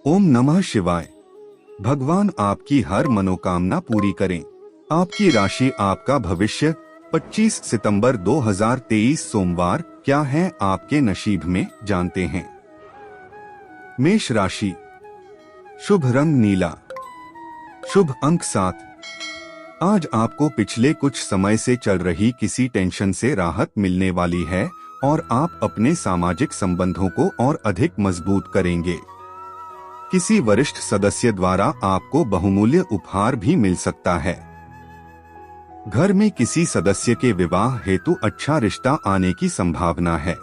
ओम नमः शिवाय। भगवान आपकी हर मनोकामना पूरी करें। आपकी राशि, आपका भविष्य। 25 सितंबर 2023 सोमवार क्या है आपके नसीब में, जानते हैं। मेष राशि, शुभ रंग नीला, शुभ अंक 7। आज आपको पिछले कुछ समय से चल रही किसी टेंशन से राहत मिलने वाली है और आप अपने सामाजिक संबंधों को और अधिक मजबूत करेंगे। किसी वरिष्ठ सदस्य द्वारा आपको बहुमूल्य उपहार भी मिल सकता है। घर में किसी सदस्य के विवाह हेतु अच्छा रिश्ता आने की संभावना है।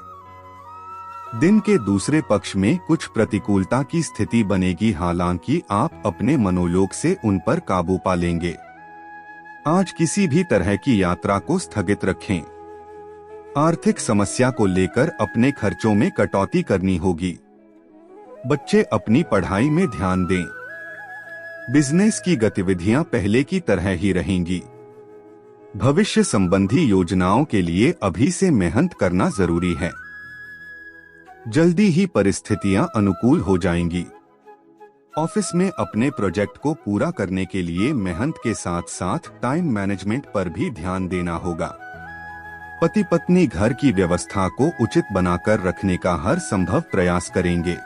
दिन के दूसरे पक्ष में कुछ प्रतिकूलता की स्थिति बनेगी, हालांकि आप अपने मनोयोग से उन पर काबू पा लेंगे। आज किसी भी तरह की यात्रा को स्थगित रखें। आर्थिक समस्या को लेकर अपने खर्चों में कटौती करनी होगी। बच्चे अपनी पढ़ाई में ध्यान दें। बिजनेस की गतिविधियां पहले की तरह ही रहेंगी। भविष्य संबंधी योजनाओं के लिए अभी से मेहनत करना जरूरी है। जल्दी ही परिस्थितियां अनुकूल हो जाएंगी। ऑफिस में अपने प्रोजेक्ट को पूरा करने के लिए मेहनत के साथ साथ टाइम मैनेजमेंट पर भी ध्यान देना होगा। पति पत्नी घर की व्यवस्था को उचित बनाकर रखने का हर संभव प्रयास करेंगे।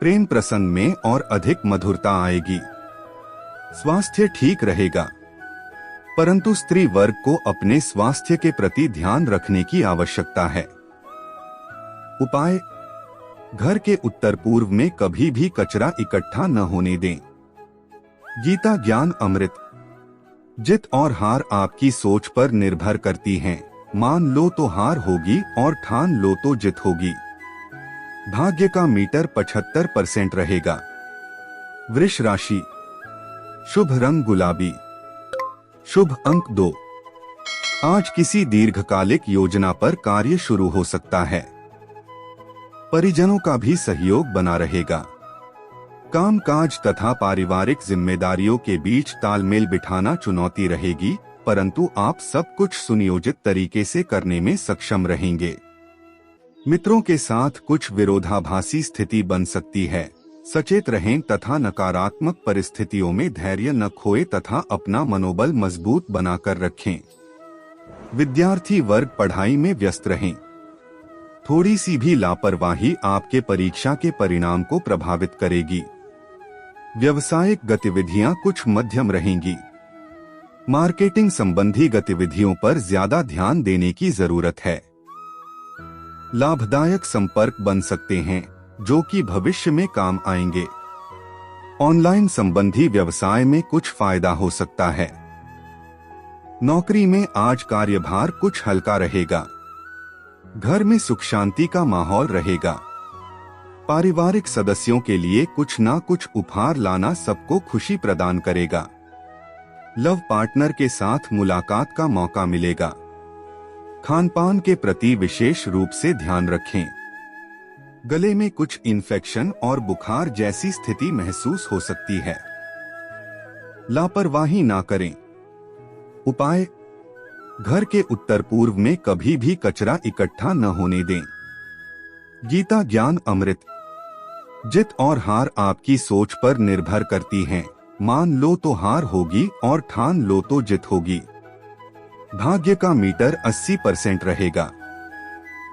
प्रेम प्रसंग में और अधिक मधुरता आएगी। स्वास्थ्य ठीक रहेगा, परंतु स्त्री वर्ग को अपने स्वास्थ्य के प्रति ध्यान रखने की आवश्यकता है। उपाय, घर के उत्तर पूर्व में कभी भी कचरा इकट्ठा न होने दें। गीता ज्ञान अमृत। जीत और हार आपकी सोच पर निर्भर करती हैं। मान लो तो हार होगी और ठान लो तो जीत होगी। भाग्य का मीटर 75% रहेगा। वृष राशि, शुभ रंग गुलाबी, शुभ अंक 2। आज किसी दीर्घकालिक योजना पर कार्य शुरू हो सकता है। परिजनों का भी सहयोग बना रहेगा। कामकाज तथा पारिवारिक जिम्मेदारियों के बीच तालमेल बिठाना चुनौती रहेगी, परंतु आप सब कुछ सुनियोजित तरीके से करने में सक्षम रहेंगे। मित्रों के साथ कुछ विरोधाभासी स्थिति बन सकती है। सचेत रहें तथा नकारात्मक परिस्थितियों में धैर्य न खोए तथा अपना मनोबल मजबूत बनाकर रखें। विद्यार्थी वर्ग पढ़ाई में व्यस्त रहें। थोड़ी सी भी लापरवाही आपके परीक्षा के परिणाम को प्रभावित करेगी। व्यावसायिक गतिविधियां कुछ मध्यम रहेंगी। मार्केटिंग संबंधी गतिविधियों पर ज्यादा ध्यान देने की जरूरत है। लाभदायक संपर्क बन सकते हैं जो कि भविष्य में काम आएंगे। ऑनलाइन संबंधी व्यवसाय में कुछ फायदा हो सकता है। नौकरी में आज कार्यभार कुछ हल्का रहेगा। घर में सुख शांति का माहौल रहेगा। पारिवारिक सदस्यों के लिए कुछ ना कुछ उपहार लाना सबको खुशी प्रदान करेगा। लव पार्टनर के साथ मुलाकात का मौका मिलेगा। खान पान के प्रति विशेष रूप से ध्यान रखें। गले में कुछ इन्फेक्शन और बुखार जैसी स्थिति महसूस हो सकती है। लापरवाही ना करें। उपाय, घर के उत्तर पूर्व में कभी भी कचरा इकट्ठा न होने दें। गीता ज्ञान अमृत। जीत और हार आपकी सोच पर निर्भर करती हैं। मान लो तो हार होगी और ठान लो तो जीत होगी। भाग्य का मीटर 80% रहेगा।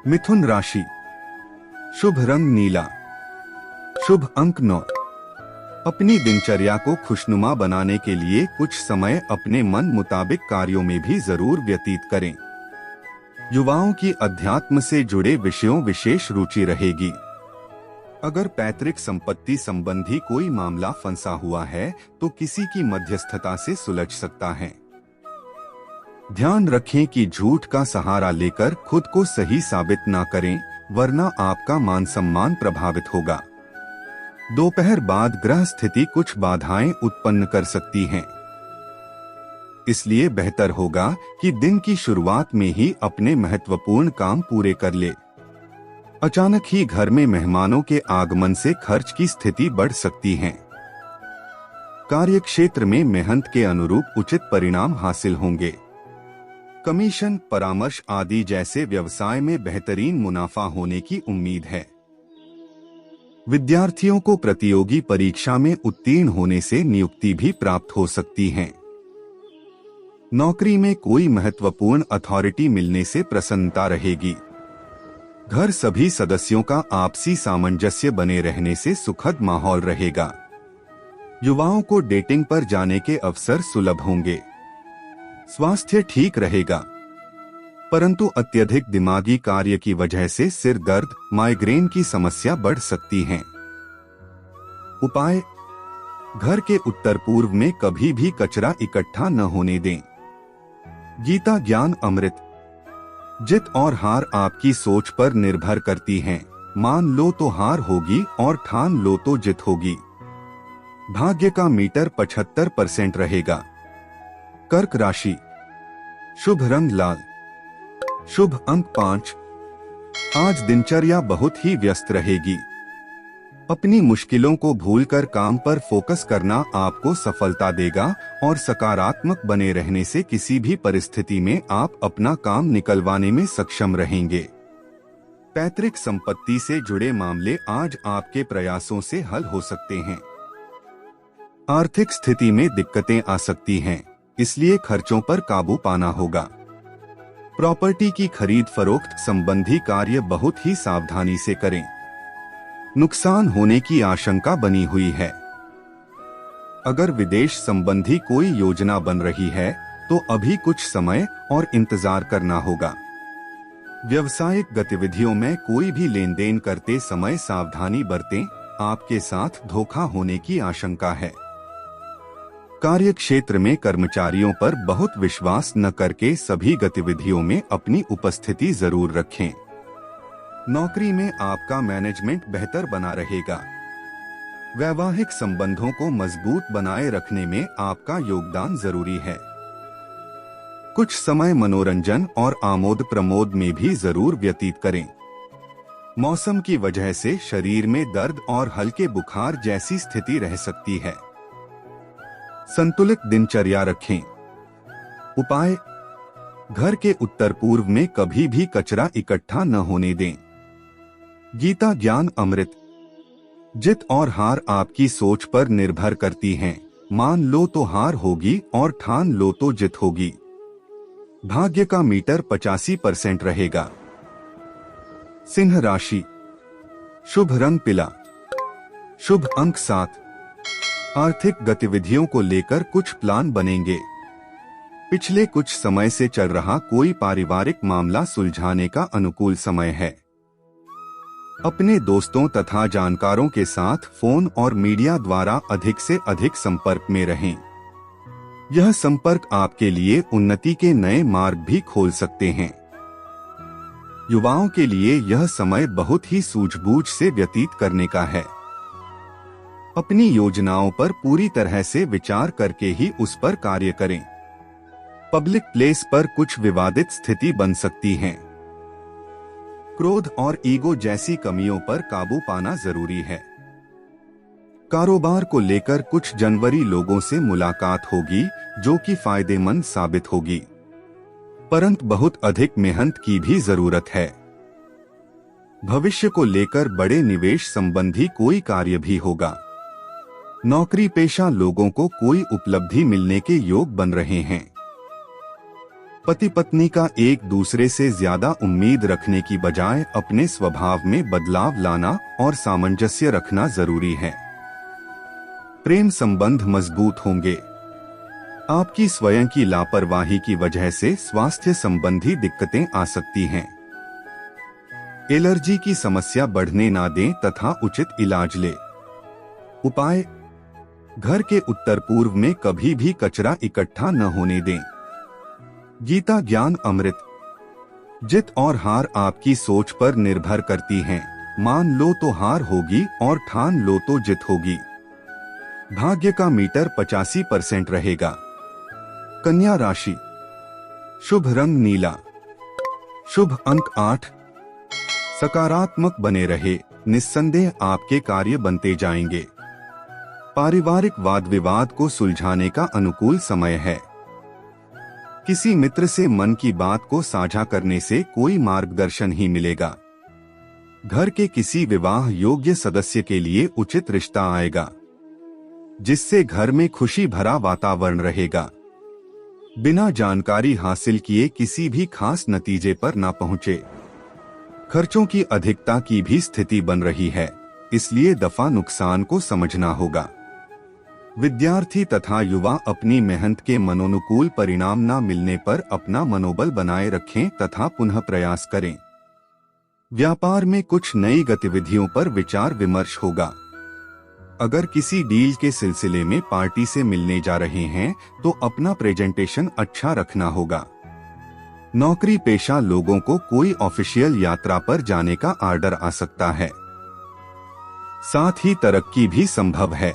मिथुन राशि, शुभ रंग नीला, शुभ अंक 9। अपनी दिनचर्या को खुशनुमा बनाने के लिए कुछ समय अपने मन मुताबिक कार्यों में भी जरूर व्यतीत करें। युवाओं की अध्यात्म से जुड़े विषयों विशेष रुचि रहेगी। अगर पैतृक संपत्ति संबंधी कोई मामला फंसा हुआ है तो किसी की मध्यस्थता से सुलझ सकता है। ध्यान रखें कि झूठ का सहारा लेकर खुद को सही साबित ना करें, वरना आपका मान सम्मान प्रभावित होगा। दोपहर बाद ग्रह स्थिति कुछ बाधाएं उत्पन्न कर सकती हैं। इसलिए बेहतर होगा कि दिन की शुरुआत में ही अपने महत्वपूर्ण काम पूरे कर ले। अचानक ही घर में मेहमानों के आगमन से खर्च की स्थिति बढ़ सकती है। कार्यक्षेत्र में मेहनत के अनुरूप उचित परिणाम हासिल होंगे। कमीशन, परामर्श आदि जैसे व्यवसाय में बेहतरीन मुनाफा होने की उम्मीद है। विद्यार्थियों को प्रतियोगी परीक्षा में उत्तीर्ण होने से नियुक्ति भी प्राप्त हो सकती है। नौकरी में कोई महत्वपूर्ण अथॉरिटी मिलने से प्रसन्नता रहेगी। घर सभी सदस्यों का आपसी सामंजस्य बने रहने से सुखद माहौल रहेगा। युवाओं को डेटिंग पर जाने के अवसर सुलभ होंगे। स्वास्थ्य ठीक रहेगा, परंतु अत्यधिक दिमागी कार्य की वजह से सिर दर्द, माइग्रेन की समस्या बढ़ सकती है। उपाय: घर के उत्तर पूर्व में कभी भी कचरा इकट्ठा न होने दें। गीता ज्ञान अमृत। जीत और हार आपकी सोच पर निर्भर करती हैं। मान लो तो हार होगी और ठान लो तो जीत होगी। भाग्य का मीटर 75% रहेगा। कर्क राशि। शुभ रंग लाल। शुभ अंक 5। आज दिनचर्या बहुत ही व्यस्त रहेगी। अपनी मुश्किलों को भूलकर काम पर फोकस करना आपको सफलता देगा और सकारात्मक बने रहने से किसी भी परिस्थिति में आप अपना काम निकलवाने में सक्षम रहेंगे। पैतृक संपत्ति से जुड़े मामले आज आपके प्रयासों से हल हो सकते हैं। आर्थिक स्थिति में दिक्कतें आ सकती हैं, इसलिए खर्चों पर काबू पाना होगा। प्रॉपर्टी की खरीद फरोख्त संबंधी कार्य बहुत ही सावधानी से करें। नुकसान होने की आशंका बनी हुई है। अगर विदेश संबंधी कोई योजना बन रही है तो अभी कुछ समय और इंतजार करना होगा। व्यावसायिक गतिविधियों में कोई भी लेन देन करते समय सावधानी बरतें, आपके साथ धोखा होने की आशंका है। कार्य क्षेत्र में कर्मचारियों पर बहुत विश्वास न करके सभी गतिविधियों में अपनी उपस्थिति जरूर रखें। नौकरी में आपका मैनेजमेंट बेहतर बना रहेगा। वैवाहिक संबंधों को मजबूत बनाए रखने में आपका योगदान जरूरी है। कुछ समय मनोरंजन और आमोद प्रमोद में भी जरूर व्यतीत करें। मौसम की वजह से शरीर में दर्द और हल्के बुखार जैसी स्थिति रह सकती है। संतुलित दिनचर्या रखें। उपाय: घर के उत्तर पूर्व में कभी भी कचरा इकट्ठा न होने दें। गीता ज्ञान अमृत। जीत और हार आपकी सोच पर निर्भर करती हैं। मान लो तो हार होगी और ठान लो तो जीत होगी। भाग्य का मीटर 85% रहेगा। सिंह राशि। शुभ रंग पीला। शुभ अंक 7। आर्थिक गतिविधियों को लेकर कुछ प्लान बनेंगे। पिछले कुछ समय से चल रहा कोई पारिवारिक मामला सुलझाने का अनुकूल समय है। अपने दोस्तों तथा जानकारों के साथ फोन और मीडिया द्वारा अधिक से अधिक संपर्क में रहें। यह संपर्क आपके लिए उन्नति के नए मार्ग भी खोल सकते हैं। युवाओं के लिए यह समय बहुत ही सूझबूझ से व्यतीत करने का है। अपनी योजनाओं पर पूरी तरह से विचार करके ही उस पर कार्य करें। पब्लिक प्लेस पर कुछ विवादित स्थिति बन सकती है। क्रोध और ईगो जैसी कमियों पर काबू पाना जरूरी है। कारोबार को लेकर कुछ जनवरी लोगों से मुलाकात होगी जो कि फायदेमंद साबित होगी, परंतु बहुत अधिक मेहनत की भी जरूरत है। भविष्य को लेकर बड़े निवेश संबंधी कोई कार्य भी होगा। नौकरी पेशा लोगों को कोई उपलब्धि मिलने के योग बन रहे हैं। पति पत्नी का एक दूसरे से ज्यादा उम्मीद रखने की बजाय अपने स्वभाव में बदलाव लाना और सामंजस्य रखना जरूरी है। प्रेम संबंध मजबूत होंगे। आपकी स्वयं की लापरवाही की वजह से स्वास्थ्य संबंधी दिक्कतें आ सकती हैं। एलर्जी की समस्या बढ़ने ना दें तथा उचित इलाज ले। उपाय: घर के उत्तर पूर्व में कभी भी कचरा इकट्ठा न होने दें। गीता ज्ञान अमृत। जीत और हार आपकी सोच पर निर्भर करती हैं। मान लो तो हार होगी और ठान लो तो जीत होगी। भाग्य का मीटर 85% रहेगा। कन्या राशि। शुभ रंग नीला। शुभ अंक 8। सकारात्मक बने रहे, निस्संदेह आपके कार्य बनते जाएंगे। पारिवारिक वाद विवाद को सुलझाने का अनुकूल समय है। किसी मित्र से मन की बात को साझा करने से कोई मार्गदर्शन ही मिलेगा। घर के किसी विवाह योग्य सदस्य के लिए उचित रिश्ता आएगा, जिससे घर में खुशी भरा वातावरण रहेगा। बिना जानकारी हासिल किए किसी भी खास नतीजे पर न पहुंचे। खर्चों की अधिकता की भी स्थिति बन रही है, इसलिए दफा नुकसान को समझना होगा। विद्यार्थी तथा युवा अपनी मेहनत के मनोनुकूल परिणाम न मिलने पर अपना मनोबल बनाए रखें तथा पुनः प्रयास करें। व्यापार में कुछ नई गतिविधियों पर विचार विमर्श होगा। अगर किसी डील के सिलसिले में पार्टी से मिलने जा रहे हैं तो अपना प्रेजेंटेशन अच्छा रखना होगा। नौकरी पेशा लोगों को कोई ऑफिशियल यात्रा पर जाने का आर्डर आ सकता है। साथ ही तरक्की भी संभव है।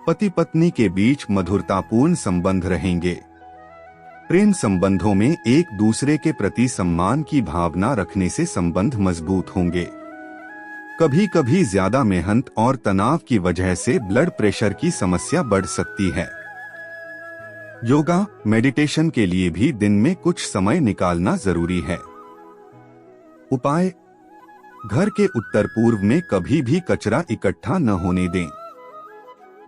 पति पत्नी के बीच मधुरतापूर्ण संबंध रहेंगे। प्रेम संबंधों में एक दूसरे के प्रति सम्मान की भावना रखने से संबंध मजबूत होंगे। कभी कभी ज्यादा मेहनत और तनाव की वजह से ब्लड प्रेशर की समस्या बढ़ सकती है। योगा मेडिटेशन के लिए भी दिन में कुछ समय निकालना जरूरी है। उपाय: घर के उत्तर पूर्व में कभी भी कचरा इकट्ठा न होने दें।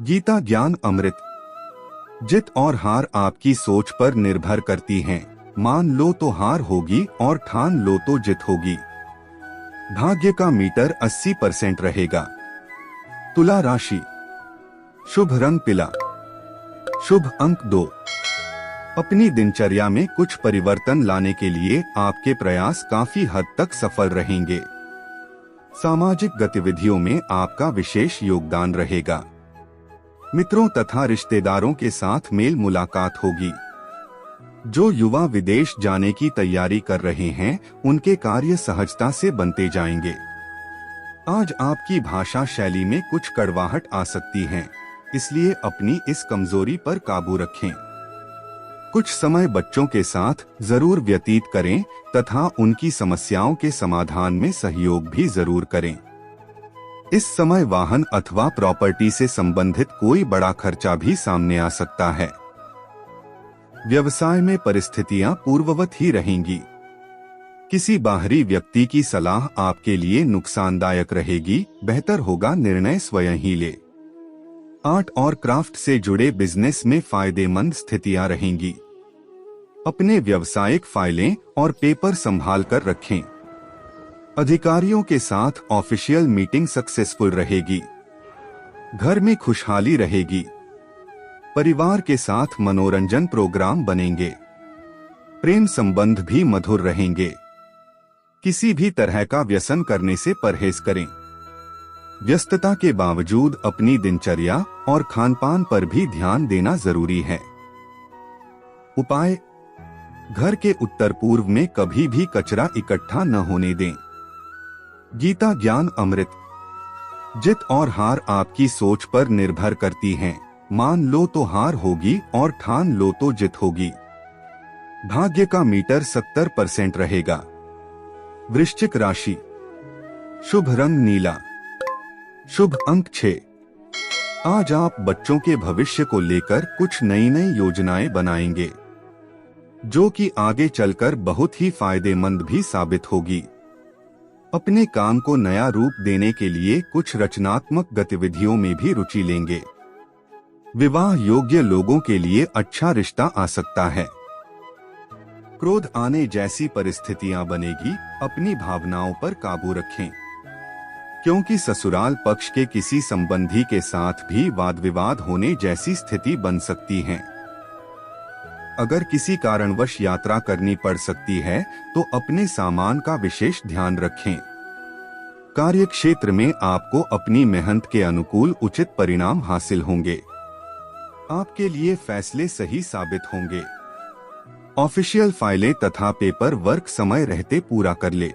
गीता ज्ञान अमृत। जित और हार आपकी सोच पर निर्भर करती हैं। मान लो तो हार होगी और ठान लो तो जीत होगी। भाग्य का मीटर 80% रहेगा। तुला राशि। शुभ रंग पीला। शुभ अंक 2। अपनी दिनचर्या में कुछ परिवर्तन लाने के लिए आपके प्रयास काफी हद तक सफल रहेंगे। सामाजिक गतिविधियों में आपका विशेष योगदान रहेगा। मित्रों तथा रिश्तेदारों के साथ मेल मुलाकात होगी। जो युवा विदेश जाने की तैयारी कर रहे हैं, उनके कार्य सहजता से बनते जाएंगे। आज आपकी भाषा शैली में कुछ कड़वाहट आ सकती है, इसलिए अपनी इस कमजोरी पर काबू रखें। कुछ समय बच्चों के साथ जरूर व्यतीत करें तथा उनकी समस्याओं के समाधान में सहयोग भी जरूर करें। इस समय वाहन अथवा प्रॉपर्टी से संबंधित कोई बड़ा खर्चा भी सामने आ सकता है। व्यवसाय में परिस्थितियां पूर्ववत ही रहेंगी। किसी बाहरी व्यक्ति की सलाह आपके लिए नुकसानदायक रहेगी, बेहतर होगा निर्णय स्वयं ही ले। आर्ट और क्राफ्ट से जुड़े बिजनेस में फायदेमंद स्थितियां रहेंगी। अपने व्यावसायिक फाइलें और पेपर संभाल कर रखें। अधिकारियों के साथ ऑफिशियल मीटिंग सक्सेसफुल रहेगी। घर में खुशहाली रहेगी। परिवार के साथ मनोरंजन प्रोग्राम बनेंगे। प्रेम संबंध भी मधुर रहेंगे। किसी भी तरह का व्यसन करने से परहेज करें। व्यस्तता के बावजूद अपनी दिनचर्या और खानपान पर भी ध्यान देना जरूरी है। उपाय: घर के उत्तर पूर्व में कभी भी कचरा इकट्ठा न होने दें। गीता ज्ञान अमृत। जित और हार आपकी सोच पर निर्भर करती हैं। मान लो तो हार होगी और ठान लो तो जीत होगी। भाग्य का मीटर 70% रहेगा। वृश्चिक राशि। शुभ रंग नीला। शुभ अंक 6। आज आप बच्चों के भविष्य को लेकर कुछ नई नई योजनाएं बनाएंगे, जो कि आगे चलकर बहुत ही फायदेमंद भी साबित होगी। अपने काम को नया रूप देने के लिए कुछ रचनात्मक गतिविधियों में भी रुचि लेंगे। विवाह योग्य लोगों के लिए अच्छा रिश्ता आ सकता है। क्रोध आने जैसी परिस्थितियां बनेगी, अपनी भावनाओं पर काबू रखें, क्योंकि ससुराल पक्ष के किसी संबंधी के साथ भी वाद विवाद होने जैसी स्थिति बन सकती है। अगर किसी कारणवश यात्रा करनी पड़ सकती है तो अपने सामान का विशेष ध्यान रखें। कार्य क्षेत्र में आपको अपनी मेहनत के अनुकूल उचित परिणाम हासिल होंगे। आपके लिए फैसले सही साबित होंगे। ऑफिशियल फाइलें तथा पेपर वर्क समय रहते पूरा कर ले,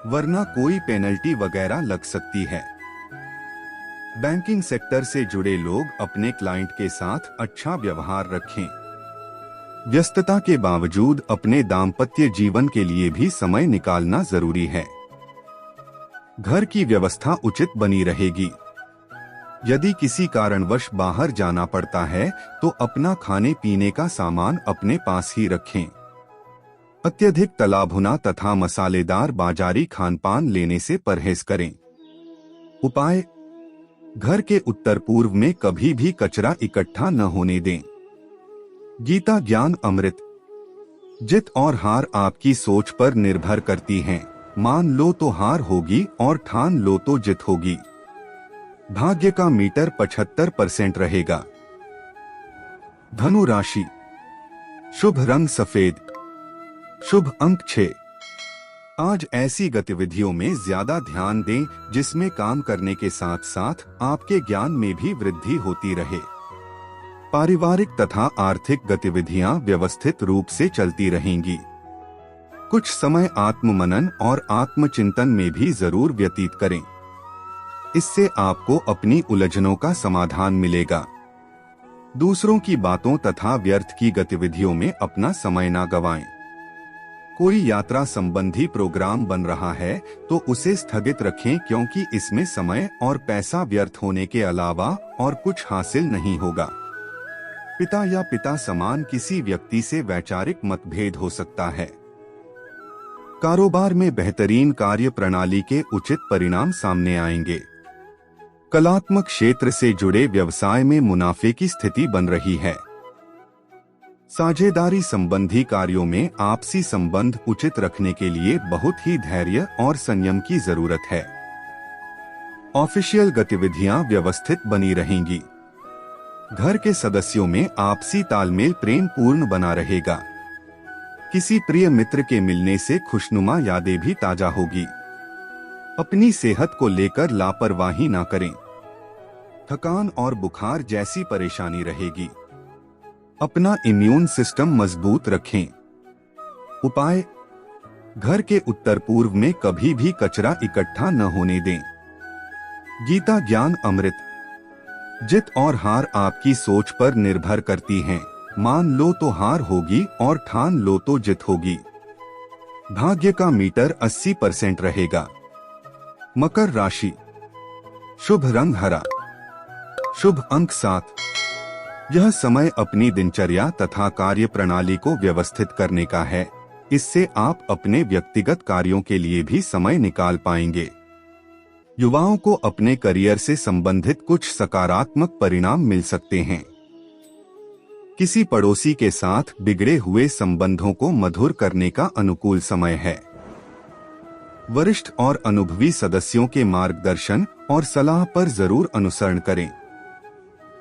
वरना कोई पेनल्टी वगैरह लग सकती है। बैंकिंग सेक्टर से जुड़े लोग अपने क्लाइंट के साथ अच्छा व्यवहार रखें। व्यस्तता के बावजूद अपने दाम्पत्य जीवन के लिए भी समय निकालना जरूरी है। घर की व्यवस्था उचित बनी रहेगी। यदि किसी कारणवश बाहर जाना पड़ता है तो अपना खाने पीने का सामान अपने पास ही रखें। अत्यधिक तला भुना तथा मसालेदार बाजारी खानपान लेने से परहेज करें। उपाय: घर के उत्तर पूर्व में कभी भी कचरा इकट्ठा न होने दें। गीता ज्ञान अमृत। जीत और हार आपकी सोच पर निर्भर करती हैं। मान लो तो हार होगी और ठान लो तो जीत होगी। भाग्य का मीटर 75% रहेगा। धनु राशि। शुभ रंग सफेद। शुभ अंक 6। आज ऐसी गतिविधियों में ज्यादा ध्यान दें जिसमें काम करने के साथ साथ आपके ज्ञान में भी वृद्धि होती रहे। पारिवारिक तथा आर्थिक गतिविधियां व्यवस्थित रूप से चलती रहेंगी। कुछ समय आत्ममनन और आत्मचिंतन में भी जरूर व्यतीत करें। इससे आपको अपनी उलझनों का समाधान मिलेगा। दूसरों की बातों तथा व्यर्थ की गतिविधियों में अपना समय न गंवाएं। कोई यात्रा संबंधी प्रोग्राम बन रहा है तो उसे स्थगित रखें, क्योंकि इसमें समय और पैसा व्यर्थ होने के अलावा और कुछ हासिल नहीं होगा। पिता या पिता समान किसी व्यक्ति से वैचारिक मतभेद हो सकता है। कारोबार में बेहतरीन कार्य प्रणाली के उचित परिणाम सामने आएंगे। कलात्मक क्षेत्र से जुड़े व्यवसाय में मुनाफे की स्थिति बन रही है। साझेदारी संबंधी कार्यों में आपसी संबंध उचित रखने के लिए बहुत ही धैर्य और संयम की जरूरत है। ऑफिशियल गतिविधियां व्यवस्थित बनी रहेंगी। घर के सदस्यों में आपसी तालमेल प्रेम पूर्ण बना रहेगा। किसी प्रिय मित्र के मिलने से खुशनुमा यादें भी ताजा होगी। अपनी सेहत को लेकर लापरवाही ना करें। थकान और बुखार जैसी परेशानी रहेगी। अपना इम्यून सिस्टम मजबूत रखें। उपाय: घर के उत्तर पूर्व में कभी भी कचरा इकट्ठा न होने दें। गीता ज्ञान अमृत। जीत और हार आपकी सोच पर निर्भर करती हैं। मान लो तो हार होगी और ठान लो तो जीत होगी। भाग्य का मीटर 80% रहेगा। मकर राशि। शुभ रंग हरा। शुभ अंक 7। यह समय अपनी दिनचर्या तथा कार्य प्रणाली को व्यवस्थित करने का है। इससे आप अपने व्यक्तिगत कार्यों के लिए भी समय निकाल पाएंगे। युवाओं को अपने करियर से संबंधित कुछ सकारात्मक परिणाम मिल सकते हैं। किसी पड़ोसी के साथ बिगड़े हुए संबंधों को मधुर करने का अनुकूल समय है। वरिष्ठ और अनुभवी सदस्यों के मार्गदर्शन और सलाह पर जरूर अनुसरण करें।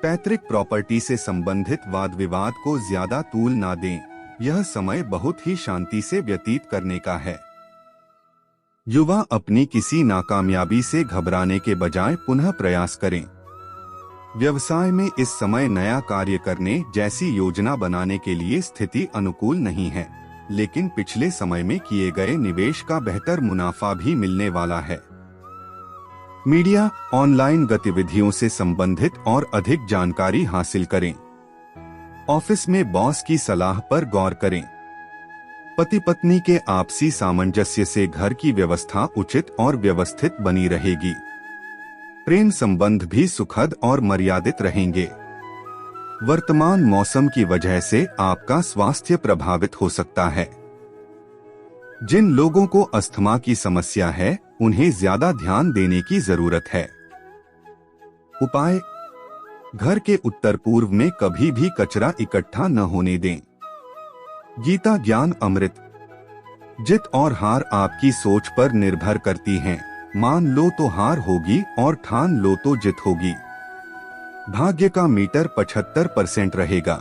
पैतृक प्रॉपर्टी से संबंधित वाद विवाद को ज्यादा तूल ना दें। यह समय बहुत ही शांति से व्यतीत करने का है। युवा अपनी किसी नाकामयाबी से घबराने के बजाय पुनः प्रयास करें। व्यवसाय में इस समय नया कार्य करने जैसी योजना बनाने के लिए स्थिति अनुकूल नहीं है, लेकिन पिछले समय में किए गए निवेश का बेहतर मुनाफा भी मिलने वाला है। मीडिया, ऑनलाइन गतिविधियों से संबंधित और अधिक जानकारी हासिल करें। ऑफिस में बॉस की सलाह पर गौर करें। पति पत्नी के आपसी सामंजस्य से घर की व्यवस्था उचित और व्यवस्थित बनी रहेगी। प्रेम संबंध भी सुखद और मर्यादित रहेंगे। वर्तमान मौसम की वजह से आपका स्वास्थ्य प्रभावित हो सकता है। जिन लोगों को अस्थमा की समस्या है, उन्हें ज्यादा ध्यान देने की जरूरत है। उपाय: घर के उत्तर पूर्व में कभी भी कचरा इकट्ठा न होने दें। गीता ज्ञान अमृत। जीत और हार आपकी सोच पर निर्भर करती हैं। मान लो तो हार होगी और ठान लो तो जीत होगी। भाग्य का मीटर 75% रहेगा।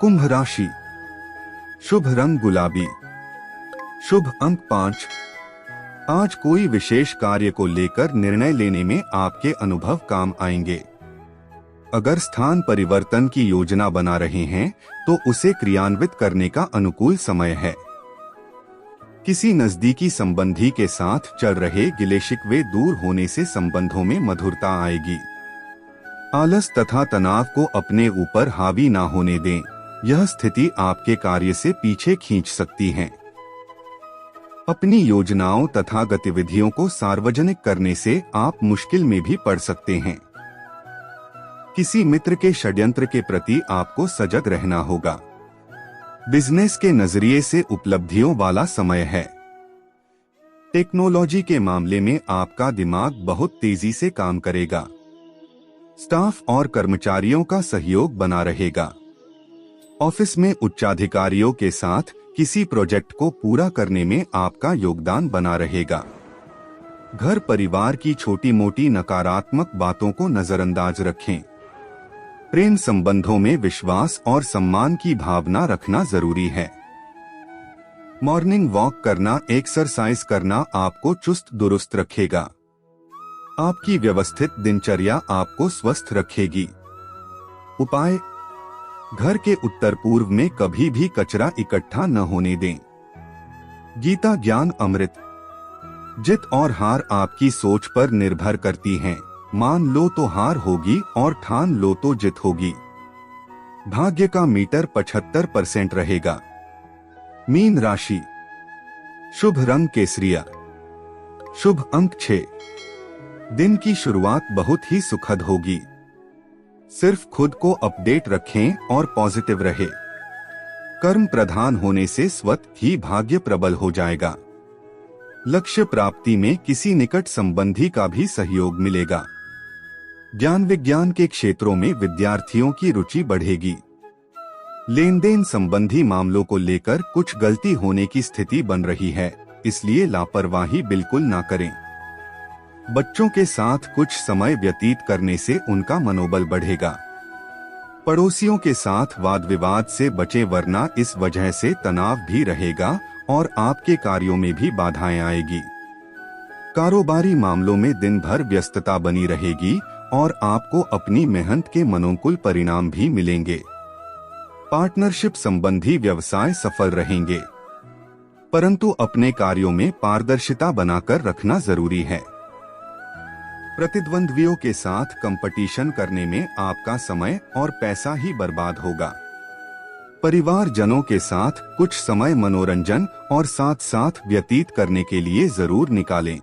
कुंभ राशि। शुभ रंग गुलाबी। शुभ अंक 5। आज कोई विशेष कार्य को लेकर निर्णय लेने में आपके अनुभव काम आएंगे। अगर स्थान परिवर्तन की योजना बना रहे हैं तो उसे क्रियान्वित करने का अनुकूल समय है। किसी नजदीकी संबंधी के साथ चल रहे गिले शिकवे दूर होने से संबंधों में मधुरता आएगी। आलस तथा तनाव को अपने ऊपर हावी ना होने दें। यह स्थिति आपके कार्य से पीछे खींच सकती है। अपनी योजनाओं तथा गतिविधियों को सार्वजनिक करने से आप मुश्किल में भी पड़ सकते हैं। किसी मित्र के षड्यंत्र के प्रति आपको सजग रहना होगा। बिजनेस के नजरिए से उपलब्धियों वाला समय है। टेक्नोलॉजी के मामले में आपका दिमाग बहुत तेजी से काम करेगा। स्टाफ और कर्मचारियों का सहयोग बना रहेगा। ऑफिस में उच्चाधिकारियों के साथ किसी प्रोजेक्ट को पूरा करने में आपका योगदान बना रहेगा। घर परिवार की छोटी मोटी नकारात्मक बातों को नजरअंदाज रखें। प्रेम संबंधों में विश्वास और सम्मान की भावना रखना जरूरी है। मॉर्निंग वॉक करना, एक्सरसाइज करना आपको चुस्त दुरुस्त रखेगा। आपकी व्यवस्थित दिनचर्या आपको स्वस्थ रखेगी। उपाय: घर के उत्तर पूर्व में कभी भी कचरा इकट्ठा न होने दें। गीता ज्ञान अमृत। जित और हार आपकी सोच पर निर्भर करती हैं। मान लो तो हार होगी और ठान लो तो जित होगी। भाग्य का मीटर 75% रहेगा। मीन राशि। शुभ रंग केसरिया। शुभ अंक 6। दिन की शुरुआत बहुत ही सुखद होगी। सिर्फ खुद को अपडेट रखें और पॉजिटिव रहे। कर्म प्रधान होने से स्वतः ही भाग्य प्रबल हो जाएगा। लक्ष्य प्राप्ति में किसी निकट संबंधी का भी सहयोग मिलेगा। ज्ञान विज्ञान के क्षेत्रों में विद्यार्थियों की रुचि बढ़ेगी। लेन देन संबंधी मामलों को लेकर कुछ गलती होने की स्थिति बन रही है, इसलिए लापरवाही बिल्कुल ना करें। बच्चों के साथ कुछ समय व्यतीत करने से उनका मनोबल बढ़ेगा। पड़ोसियों के साथ वाद विवाद से बचे, वरना इस वजह से तनाव भी रहेगा और आपके कार्यों में भी बाधाएं आएगी। कारोबारी मामलों में दिन भर व्यस्तता बनी रहेगी और आपको अपनी मेहनत के मनोनुकूल परिणाम भी मिलेंगे। पार्टनरशिप संबंधी व्यवसाय सफल रहेंगे, परंतु अपने कार्यों में पारदर्शिता बनाकर रखना जरूरी है। प्रतिद्वंद्वियों के साथ कंपटीशन करने में आपका समय और पैसा ही बर्बाद होगा। परिवारजनों के साथ कुछ समय मनोरंजन और साथ साथ व्यतीत करने के लिए जरूर निकालें।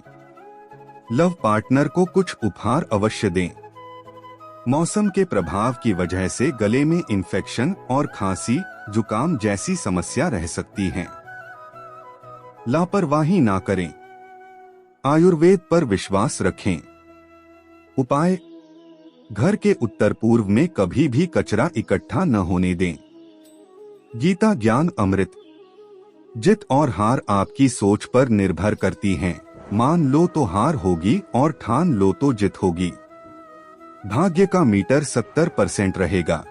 लव पार्टनर को कुछ उपहार अवश्य दें। मौसम के प्रभाव की वजह से गले में इन्फेक्शन और खांसी, जुकाम जैसी समस्या रह सकती है। लापरवाही ना करें। आयुर्वेद पर विश्वास रखें। उपाय: घर के उत्तर पूर्व में कभी भी कचरा इकट्ठा न होने दें। गीता ज्ञान अमृत। जित और हार आपकी सोच पर निर्भर करती हैं। मान लो तो हार होगी और ठान लो तो जित होगी। भाग्य का मीटर 70% रहेगा।